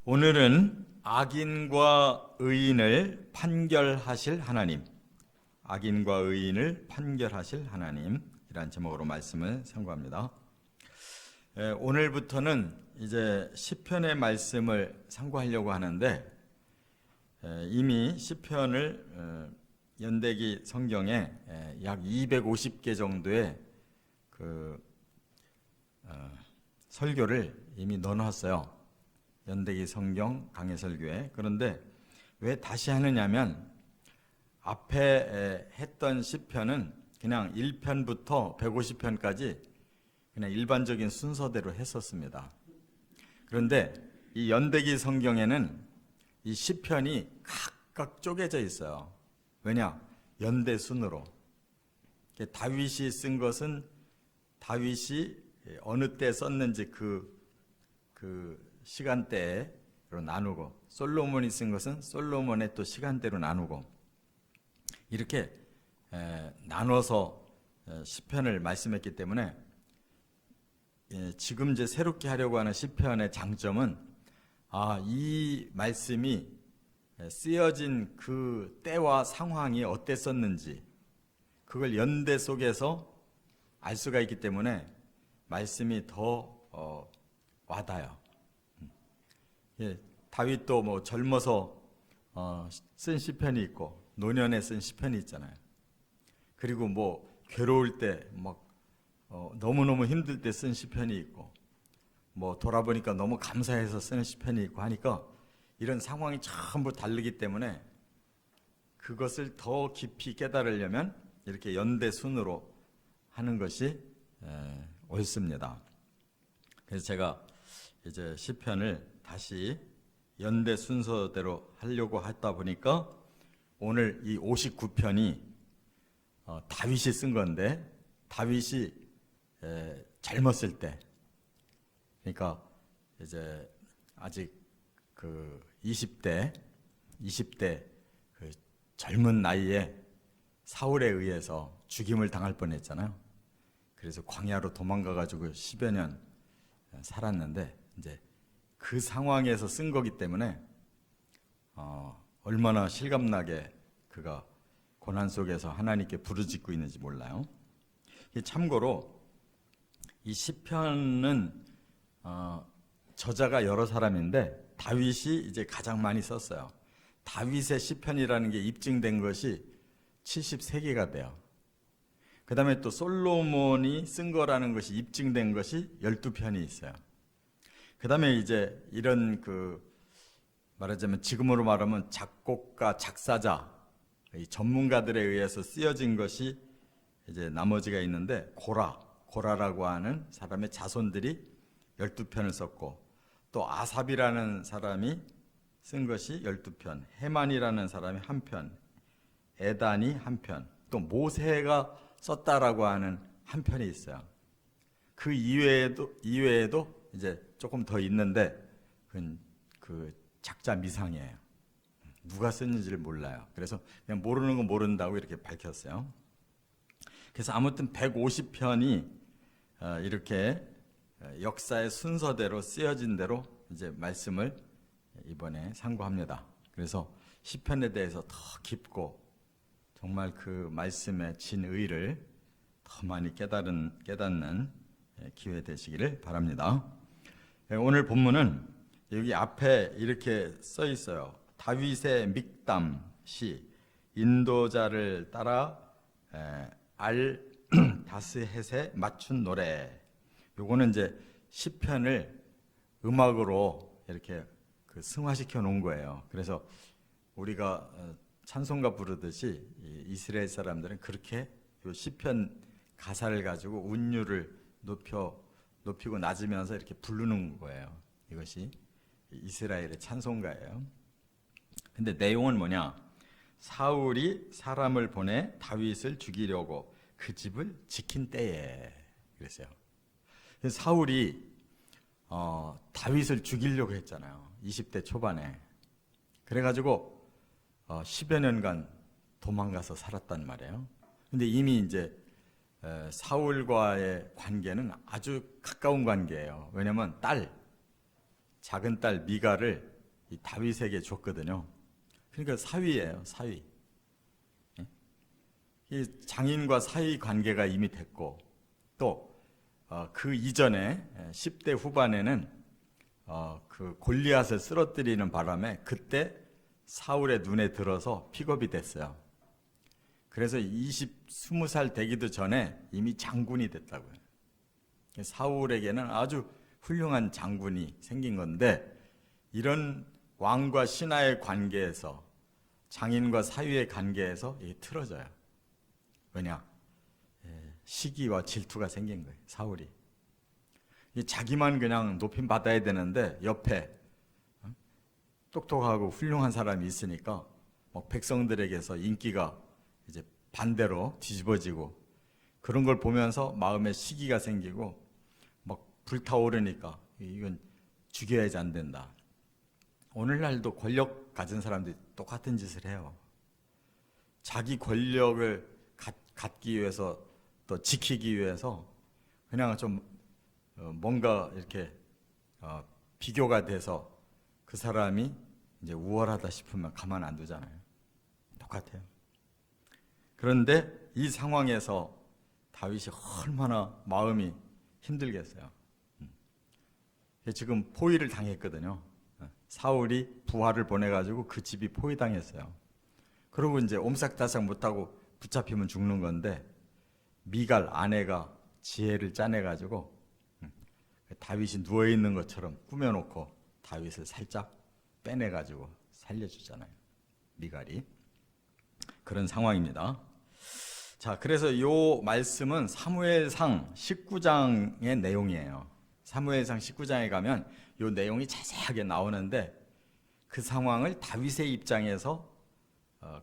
오늘은 악인과 의인을 판결하실 하나님, 악인과 의인을 판결하실 하나님이란 제목으로 말씀을 상고합니다. 오늘부터는 이제 시편의 말씀을 상고하려고 하는데, 이미 시편을 연대기 성경에 약 250개 정도의 설교를 이미 넣어놨어요. 연대기 성경 강해설교에. 그런데 왜 다시 하느냐면, 앞에 했던 시편은 그냥 1편부터 150편까지 그냥 일반적인 순서대로 했었습니다. 그런데 이 연대기 성경에는 이 시편이 각각 쪼개져 있어요. 왜냐? 연대 순으로. 다윗이 쓴 것은 다윗이 어느 때 썼는지 그 시간대로 나누고, 솔로몬이 쓴 것은 솔로몬의 또 시간대로 나누고, 이렇게 나눠서 시편을 말씀했기 때문에, 지금 이제 새롭게 하려고 하는 시편의 장점은, 이 말씀이 쓰여진 그 때와 상황이 어땠었는지 그걸 연대 속에서 알 수가 있기 때문에 말씀이 더 와닿아요. 다윗도 뭐 젊어서 쓴 시편이 있고 노년에 쓴 시편이 있잖아요. 그리고 뭐 괴로울 때 막 너무너무 힘들 때 쓴 시편이 있고, 뭐 돌아보니까 너무 감사해서 쓰는 시편이 있고 하니까, 이런 상황이 전부 다르기 때문에 그것을 더 깊이 깨달으려면 이렇게 연대 순으로 하는 것이 옳습니다. 그래서 제가 이제 시편을 다시 연대 순서대로 하려고 하다 보니까, 오늘 이 59편이 다윗이 쓴 건데, 다윗이 젊었을 때, 그러니까 이제 아직 그 20대 그 젊은 나이에 사울에 의해서 죽임을 당할 뻔했잖아요. 그래서 광야로 도망가가지고 10여 년 살았는데, 이제 그 상황에서 쓴 거기 때문에 얼마나 실감나게 그가 고난 속에서 하나님께 부르짖고 있는지 몰라요. 참고로 이 시편은 저자가 여러 사람인데 다윗이 이제 가장 많이 썼어요. 다윗의 시편이라는 게 입증된 것이 73개가 돼요. 그 다음에 또 솔로몬이 쓴 거라는 것이 입증된 것이 12편이 있어요. 그 다음에 이제 이런 말하자면 지금으로 말하면 작곡가, 작사자, 이 전문가들에 의해서 쓰여진 것이 이제 나머지가 있는데, 고라라고 하는 사람의 자손들이 12편을 썼고, 또 아삽이라는 사람이 쓴 것이 12편, 헤만이라는 사람이 1편, 에단이 1편, 또 모세가 썼다라고 하는 1편이 있어요. 그 이외에도 이제 조금 더 있는데, 그 작자 미상이에요. 누가 썼는지를 몰라요. 그래서 그냥 모르는 건 모른다고 이렇게 밝혔어요. 그래서 아무튼 150편이 이렇게 역사의 순서대로 쓰여진 대로 이제 말씀을 이번에 상고합니다. 그래서 시편에 대해서 더 깊고 정말 그 말씀의 진의를 더 많이 깨닫는 기회 되시기를 바랍니다. 오늘 본문은 여기 앞에 이렇게 써 있어요. 다윗의 믹담 시, 인도자를 따라 알 다스헷에 맞춘 노래. 요거는 이제 시편을 음악으로 이렇게 승화시켜 놓은 거예요. 그래서 우리가 찬송가 부르듯이 이스라엘 사람들은 그렇게 요 시편 가사를 가지고 운율을 높이고 낮으면서 이렇게 부르는 거예요. 이것이 이스라엘의 찬송가예요. 근데 내용은 뭐냐? 사울이 사람을 보내 다윗을 죽이려고 그 집을 지킨 때에, 그랬어요. 그래서 사울이 다윗을 죽이려고 했잖아요. 20대 초반에. 그래가지고 10여 년간 도망가서 살았단 말이에요. 근데 이미 이제 사울과의 관계는 아주 가까운 관계예요. 왜냐면 작은 딸 미갈을 이 다윗에게 줬거든요. 그러니까 사위예요, 사위. 이 장인과 사위 관계가 이미 됐고, 또 그 이전에 10대 후반에는 그 골리앗을 쓰러뜨리는 바람에 그때 사울의 눈에 들어서 픽업이 됐어요. 그래서 20살 되기도 전에 이미 장군이 됐다고요. 사울에게는 아주 훌륭한 장군이 생긴 건데, 이런 왕과 신하의 관계에서, 장인과 사위의 관계에서 이게 틀어져요. 왜냐? 시기와 질투가 생긴 거예요, 사울이. 자기만 그냥 높임 받아야 되는데 옆에 똑똑하고 훌륭한 사람이 있으니까 백성들에게서 인기가 이제 반대로 뒤집어지고, 그런 걸 보면서 마음에 시기가 생기고 막 불타오르니까 이건 죽여야지 안 된다. 오늘날도 권력 가진 사람들이 똑같은 짓을 해요. 자기 권력을 갖기 위해서, 또 지키기 위해서 그냥 좀 뭔가 이렇게 비교가 돼서 그 사람이 이제 우월하다 싶으면 가만 안 두잖아요. 똑같아요. 그런데 이 상황에서 다윗이 얼마나 마음이 힘들겠어요. 지금 포위를 당했거든요. 사울이 부하를 보내가지고 그 집이 포위당했어요. 그리고 이제 옴싹달싹 못하고 붙잡히면 죽는 건데, 미갈 아내가 지혜를 짜내가지고 다윗이 누워있는 것처럼 꾸며놓고 다윗을 살짝 빼내가지고 살려주잖아요, 미갈이. 그런 상황입니다. 자, 그래서 이 말씀은 사무엘상 19장의 내용이에요. 사무엘상 19장에 가면 이 내용이 자세하게 나오는데, 그 상황을 다윗의 입장에서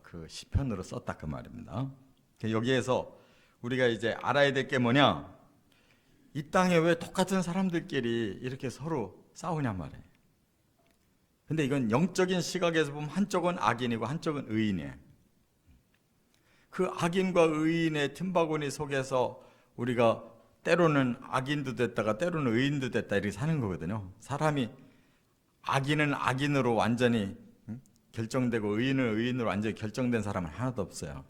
그 시편으로 썼다 그 말입니다. 여기에서 우리가 이제 알아야 될 게 뭐냐? 이 땅에 왜 똑같은 사람들끼리 이렇게 서로 싸우냐 말이에요. 근데 이건 영적인 시각에서 보면 한쪽은 악인이고 한쪽은 의인이에요. 그 악인과 의인의 틈바구니 속에서 우리가 때로는 악인도 됐다가 때로는 의인도 됐다 이렇게 사는 거거든요. 사람이 악인은 악인으로 완전히 결정되고 의인은 의인으로 완전히 결정된 사람은 하나도 없어요.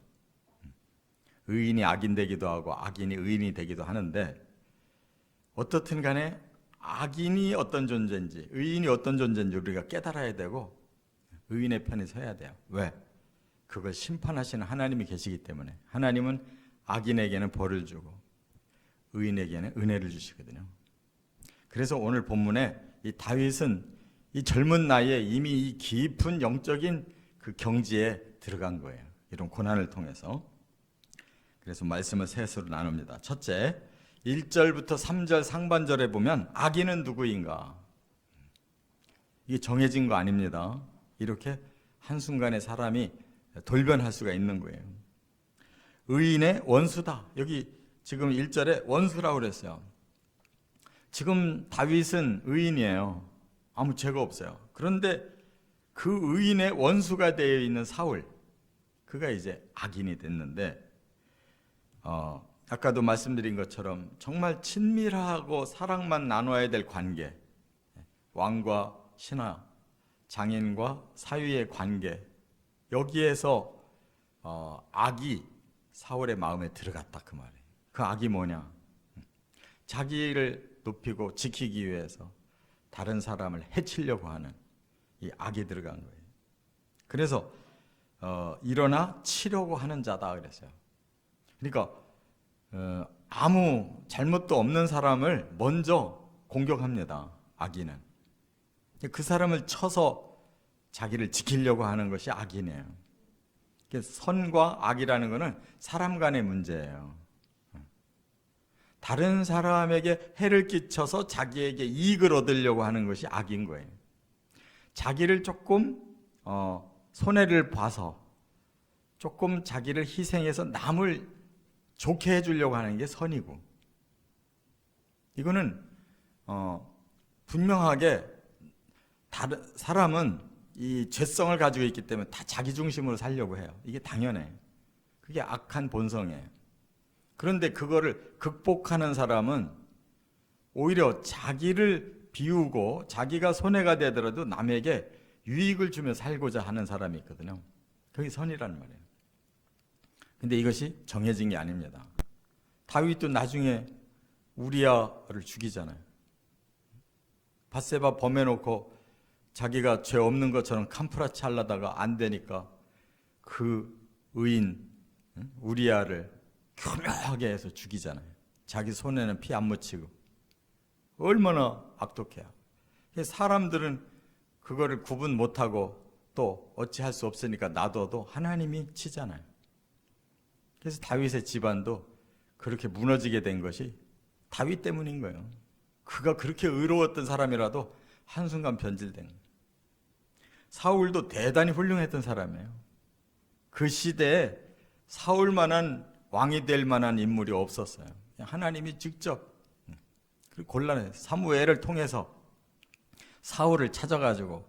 의인이 악인 되기도 하고 악인이 의인이 되기도 하는데, 어떻든 간에 악인이 어떤 존재인지 의인이 어떤 존재인지 우리가 깨달아야 되고 의인의 편에 서야 돼요. 왜? 그걸 심판하시는 하나님이 계시기 때문에. 하나님은 악인에게는 벌을 주고 의인에게는 은혜를 주시거든요. 그래서 오늘 본문에 이 다윗은 이 젊은 나이에 이미 이 깊은 영적인 그 경지에 들어간 거예요, 이런 고난을 통해서. 그래서 말씀을 셋으로 나눕니다. 첫째, 1절부터 3절 상반절에 보면 악인은 누구인가? 이게 정해진 거 아닙니다. 이렇게 한순간에 사람이 돌변할 수가 있는 거예요. 의인의 원수다. 여기 지금 1절에 원수라고 그랬어요. 지금 다윗은 의인이에요. 아무 죄가 없어요. 그런데 그 의인의 원수가 되어 있는 사울, 그가 이제 악인이 됐는데, 아까도 말씀드린 것처럼 정말 친밀하고 사랑만 나눠야 될 관계, 왕과 신하, 장인과 사위의 관계, 여기에서 악이 사울의 마음에 들어갔다 그 말이에요. 그 악이 뭐냐? 자기를 높이고 지키기 위해서 다른 사람을 해치려고 하는 이 악이 들어간 거예요. 그래서 일어나 치려고 하는 자다 그랬어요. 그러니까 아무 잘못도 없는 사람을 먼저 공격합니다, 악인은. 그 사람을 쳐서 자기를 지키려고 하는 것이 악이네요. 선과 악이라는 것은 사람 간의 문제예요. 다른 사람에게 해를 끼쳐서 자기에게 이익을 얻으려고 하는 것이 악인 거예요. 자기를 조금 손해를 봐서 조금 자기를 희생해서 남을 좋게 해주려고 하는 게 선이고, 이거는 분명하게 다른 사람은 이 죄성을 가지고 있기 때문에 다 자기 중심으로 살려고 해요. 이게 당연해요. 그게 악한 본성이에요. 그런데 그거를 극복하는 사람은 오히려 자기를 비우고 자기가 손해가 되더라도 남에게 유익을 주며 살고자 하는 사람이 있거든요. 그게 선이라는 말이에요. 근데 이것이 정해진 게 아닙니다. 다윗도 나중에 우리야를 죽이잖아요. 밧세바 범해놓고 자기가 죄 없는 것처럼 캄프라치 하려다가 안 되니까 그 의인 우리야를 교묘하게 해서 죽이잖아요. 자기 손에는 피 안 묻히고. 얼마나 악독해요. 사람들은 그거를 구분 못하고 또 어찌할 수 없으니까 놔둬도 하나님이 치잖아요. 그래서 다윗의 집안도 그렇게 무너지게 된 것이 다윗 때문인 거예요. 그가 그렇게 의로웠던 사람이라도 한순간 변질된 거예요. 사울도 대단히 훌륭했던 사람이에요. 그 시대에 사울만한 왕이 될 만한 인물이 없었어요. 하나님이 직접 곤란해 사무엘을 통해서 사울을 찾아가지고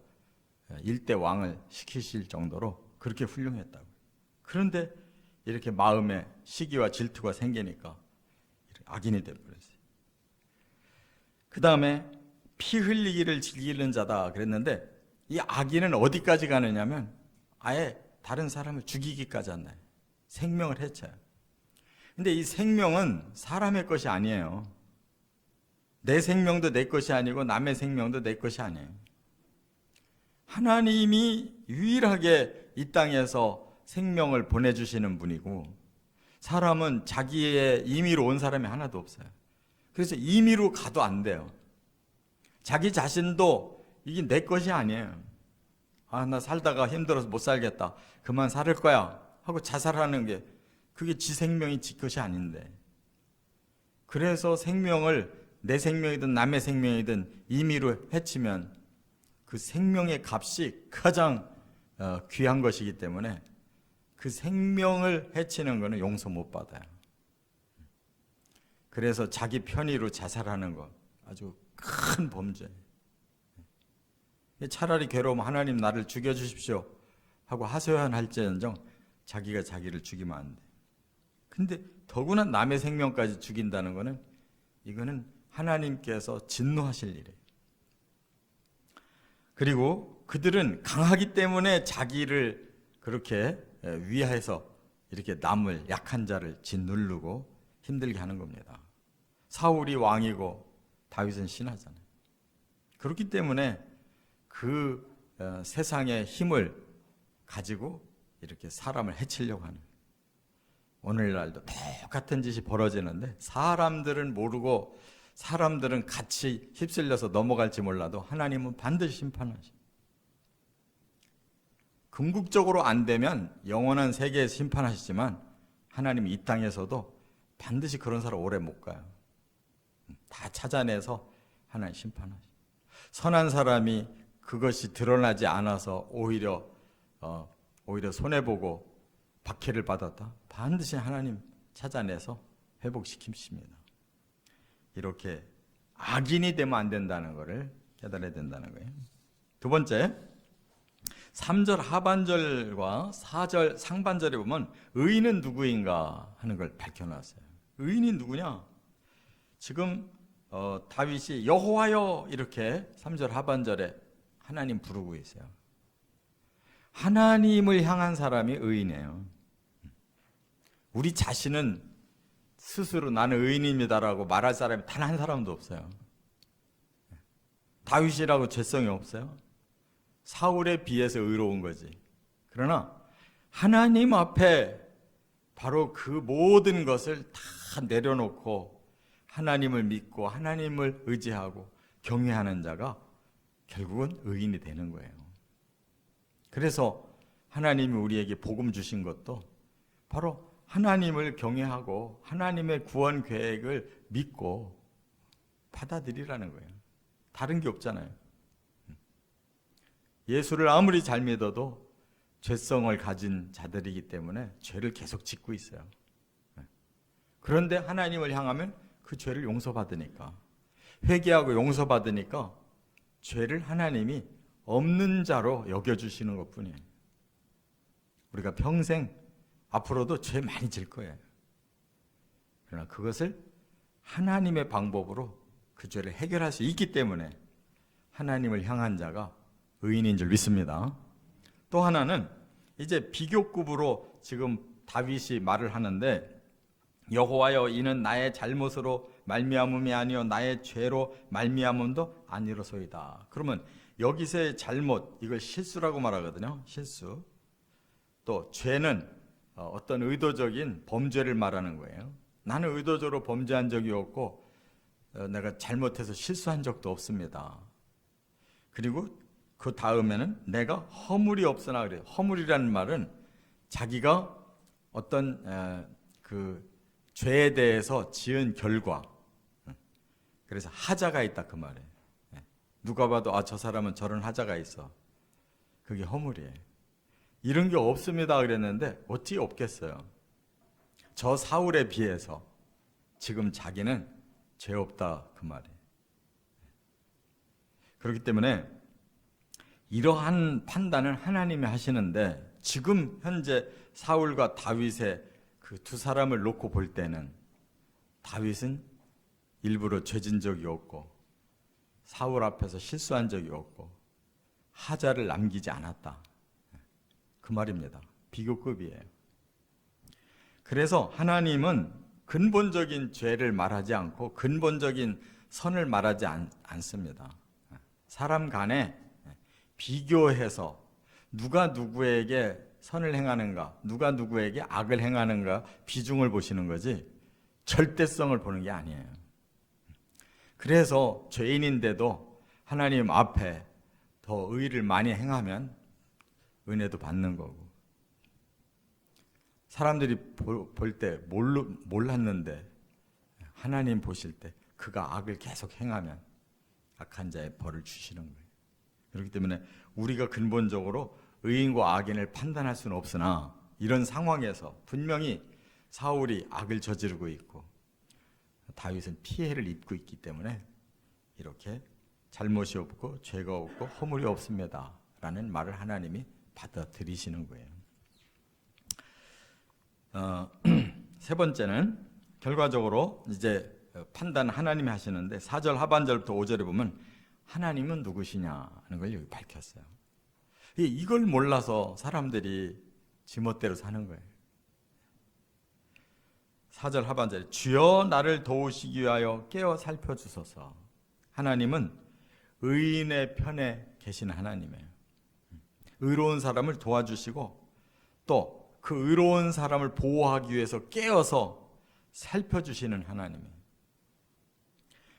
일대 왕을 시키실 정도로 그렇게 훌륭했다고. 그런데 이렇게 마음에 시기와 질투가 생기니까 악인이 되어버렸어요. 그 다음에 피 흘리기를 즐기는 자다 그랬는데 이 악인은 어디까지 가느냐면 아예 다른 사람을 죽이기까지 한다. 생명을 해쳐요. 근데 이 생명은 사람의 것이 아니에요. 내 생명도 내 것이 아니고 남의 생명도 내 것이 아니에요. 하나님이 유일하게 이 땅에서 생명을 보내주시는 분이고 사람은 자기의 임의로 온 사람이 하나도 없어요. 그래서 임의로 가도 안 돼요. 자기 자신도 이게 내 것이 아니에요. 아, 나 살다가 힘들어서 못 살겠다. 그만 살을 거야 하고 자살하는 게 그게 지 생명이 지 것이 아닌데. 그래서 생명을 내 생명이든 남의 생명이든 임의로 해치면 그 생명의 값이 가장 귀한 것이기 때문에 그 생명을 해치는 것은 용서 못 받아요. 그래서 자기 편의로 자살하는 것 아주 큰 범죄예요. 차라리 괴로우면 하나님 나를 죽여주십시오 하고 하소연할지언정 자기가 자기를 죽이면 안 돼. 근데 더구나 남의 생명까지 죽인다는 것은 이거는 하나님께서 진노하실 일이에요. 그리고 그들은 강하기 때문에 자기를 그렇게 위하여서 이렇게 남을 약한 자를 짓누르고 힘들게 하는 겁니다. 사울이 왕이고 다윗은 신하잖아요. 그렇기 때문에 그 세상의 힘을 가지고 이렇게 사람을 해치려고 하는 거예요. 오늘날도 똑같은 짓이 벌어지는데 사람들은 모르고 사람들은 같이 휩쓸려서 넘어갈지 몰라도 하나님은 반드시 심판하셔요. 궁극적으로 안 되면 영원한 세계에서 심판하시지만 하나님이 이 땅에서도 반드시 그런 사람 오래 못 가요. 다 찾아내서 하나님 심판하셔요. 선한 사람이 그것이 드러나지 않아서 오히려 손해보고 박해를 받았다. 반드시 하나님 찾아내서 회복시키십니다. 이렇게 악인이 되면 안 된다는 것을 깨달아야 된다는 거예요. 두 번째, 3절 하반절과 4절 상반절에 보면 의인은 누구인가 하는 걸 밝혀놨어요. 의인이 누구냐? 지금 다윗이 여호와여 이렇게 3절 하반절에 하나님 부르고 있어요. 하나님을 향한 사람이 의인이에요. 우리 자신은 스스로 나는 의인입니다라고 말할 사람이 단 한 사람도 없어요. 다윗이라고 죄성이 없어요. 사울에 비해서 의로운 거지. 그러나 하나님 앞에 바로 그 모든 것을 다 내려놓고 하나님을 믿고 하나님을 의지하고 경외하는 자가 결국은 의인이 되는 거예요. 그래서 하나님이 우리에게 복음 주신 것도 바로 하나님을 경외하고 하나님의 구원 계획을 믿고 받아들이라는 거예요. 다른 게 없잖아요. 예수를 아무리 잘 믿어도 죄성을 가진 자들이기 때문에 죄를 계속 짓고 있어요. 그런데 하나님을 향하면 그 죄를 용서받으니까, 회개하고 용서받으니까 죄를 하나님이 없는 자로 여겨주시는 것뿐이에요. 우리가 평생 앞으로도 죄 많이 질 거예요. 그러나 그것을 하나님의 방법으로 그 죄를 해결할 수 있기 때문에 하나님을 향한 자가 의인인 줄 믿습니다. 또 하나는 이제 비교급으로 지금 다윗이 말을 하는데, 여호와여 이는 나의 잘못으로 말미암음이 아니요 나의 죄로 말미암음도 아니로소이다. 그러면 여기서의 잘못, 이걸 실수라고 말하거든요. 실수. 또 죄는 어떤 의도적인 범죄를 말하는 거예요. 나는 의도적으로 범죄한 적이 없고 내가 잘못해서 실수한 적도 없습니다. 그리고 그 다음에는 내가 허물이 없으나 그래요. 허물이라는 말은 자기가 어떤 그 죄에 대해서 지은 결과, 그래서 하자가 있다 그 말이에요. 누가 봐도 저 사람은 저런 하자가 있어. 그게 허물이에요. 이런 게 없습니다 그랬는데 어떻게 없겠어요? 저 사울에 비해서 지금 자기는 죄 없다 그 말이에요. 그렇기 때문에 이러한 판단을 하나님이 하시는데, 지금 현재 사울과 다윗의 그 두 사람을 놓고 볼 때는 다윗은 일부러 죄진 적이 없고 사울 앞에서 실수한 적이 없고 하자를 남기지 않았다 그 말입니다. 비교급이에요. 그래서 하나님은 근본적인 죄를 말하지 않고 근본적인 선을 말하지 않습니다. 사람 간에 비교해서 누가 누구에게 선을 행하는가, 누가 누구에게 악을 행하는가 비중을 보시는 거지 절대성을 보는 게 아니에요. 그래서 죄인인데도 하나님 앞에 더 의를 많이 행하면 은혜도 받는 거고, 사람들이 볼 때 몰랐는데 하나님 보실 때 그가 악을 계속 행하면 악한 자의 벌을 주시는 거예요. 그렇기 때문에 우리가 근본적으로 의인과 악인을 판단할 수는 없으나, 이런 상황에서 분명히 사울이 악을 저지르고 있고 다윗은 피해를 입고 있기 때문에 이렇게 잘못이 없고 죄가 없고 허물이 없습니다 라는 말을 하나님이 받아들이시는 거예요. 세 번째는 결과적으로 이제 판단 하나님이 하시는데, 4절 하반절부터 5절에 보면 하나님은 누구시냐는 걸 여기 밝혔어요. 이걸 몰라서 사람들이 지멋대로 사는 거예요. 4절 하반절에 주여 나를 도우시기 위하여 깨어 살펴주소서. 하나님은 의인의 편에 계신 하나님이에요. 의로운 사람을 도와주시고 또 그 의로운 사람을 보호하기 위해서 깨어서 살펴주시는 하나님이에요.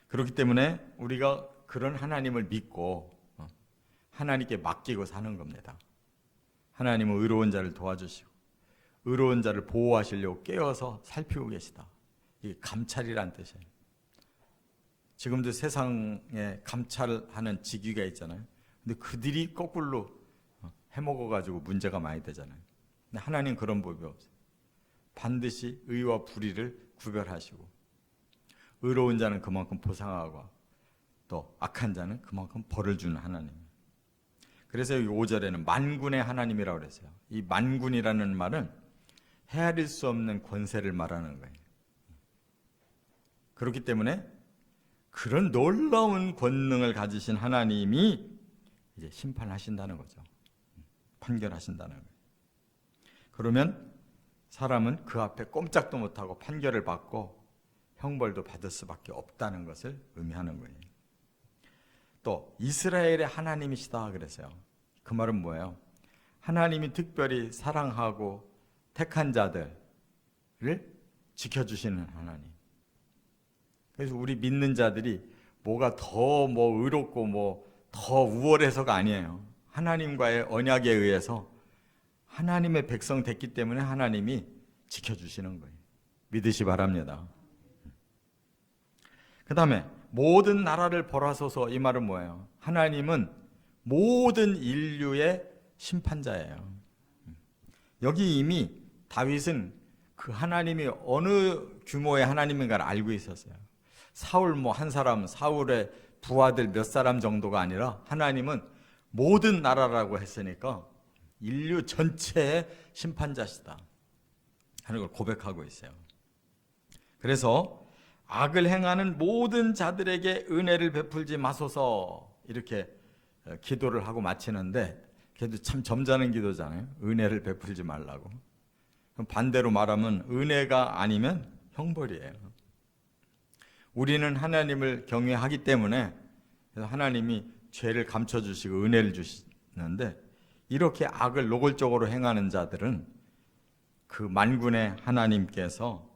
그렇기 때문에 우리가 그런 하나님을 믿고 하나님께 맡기고 사는 겁니다. 하나님은 의로운 자를 도와주시고 의로운 자를 보호하시려고 깨어서 살피고 계시다. 이게 감찰이란 뜻이에요. 지금도 세상에 감찰하는 직위가 있잖아요. 근데 그들이 거꾸로 해먹어가지고 문제가 많이 되잖아요. 근데 하나님 그런 법이 없어요. 반드시 의와 불의를 구별하시고 의로운 자는 그만큼 보상하고 또 악한 자는 그만큼 벌을 주는 하나님. 그래서 여기 5절에는 만군의 하나님이라고 그랬어요. 이 만군이라는 말은 헤아릴 수 없는 권세를 말하는 거예요. 그렇기 때문에 그런 놀라운 권능을 가지신 하나님이 이제 심판하신다는 거죠. 판결하신다는 거예요. 그러면 사람은 그 앞에 꼼짝도 못하고 판결을 받고 형벌도 받을 수밖에 없다는 것을 의미하는 거예요. 또 이스라엘의 하나님이시다 그랬어요. 그 말은 뭐예요? 하나님이 특별히 사랑하고 택한 자들을 지켜주시는 하나님. 그래서 우리 믿는 자들이 뭐가 더 의롭고 더 우월해서가 아니에요. 하나님과의 언약에 의해서 하나님의 백성 됐기 때문에 하나님이 지켜주시는 거예요. 믿으시 바랍니다. 그 다음에 모든 나라를 벌하소서. 이 말은 뭐예요? 하나님은 모든 인류의 심판자예요. 여기 이미 다윗은 그 하나님이 어느 규모의 하나님인가를 알고 있었어요. 사울 한 사람, 사울의 부하들 몇 사람 정도가 아니라 하나님은 모든 나라라고 했으니까 인류 전체의 심판자시다 하는 걸 고백하고 있어요. 그래서 악을 행하는 모든 자들에게 은혜를 베풀지 마소서 이렇게 기도를 하고 마치는데 그래도 참 점잖은 기도잖아요. 은혜를 베풀지 말라고. 그럼 반대로 말하면 은혜가 아니면 형벌이에요. 우리는 하나님을 경외하기 때문에 하나님이 죄를 감춰주시고 은혜를 주시는데, 이렇게 악을 노골적으로 행하는 자들은 그 만군의 하나님께서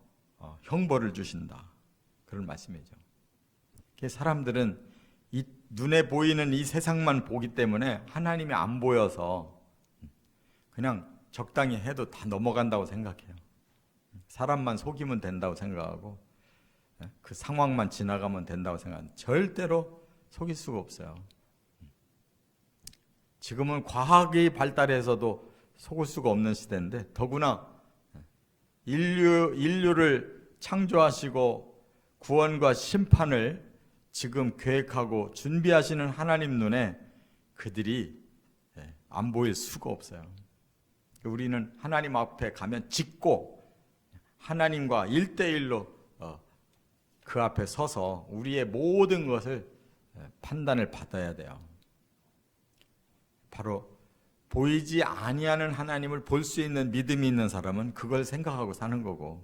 형벌을 주신다, 그런 말씀이죠. 사람들은 이 눈에 보이는 이 세상만 보기 때문에 하나님이 안 보여서 그냥 적당히 해도 다 넘어간다고 생각해요. 사람만 속이면 된다고 생각하고 그 상황만 지나가면 된다고 생각하는, 절대로 속일 수가 없어요. 지금은 과학이 발달해서도 속을 수가 없는 시대인데, 더구나 인류를 창조하시고 구원과 심판을 지금 계획하고 준비하시는 하나님 눈에 그들이 안 보일 수가 없어요. 우리는 하나님 앞에 가면 짚고 하나님과 1대1로 그 앞에 서서 우리의 모든 것을 판단을 받아야 돼요. 바로 보이지 아니하는 하나님을 볼 수 있는 믿음이 있는 사람은 그걸 생각하고 사는 거고,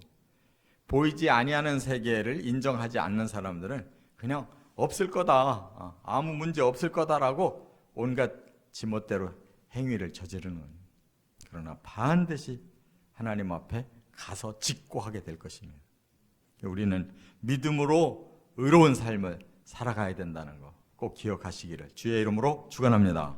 보이지 아니하는 세계를 인정하지 않는 사람들은 그냥 없을 거다, 아무 문제 없을 거다라고 온갖 지멋대로 행위를 저지르는, 그러나 반드시 하나님 앞에 가서 직고하게 될 것입니다. 우리는 믿음으로 의로운 삶을 살아가야 된다는 거 꼭 기억하시기를 주의 이름으로 축원합니다.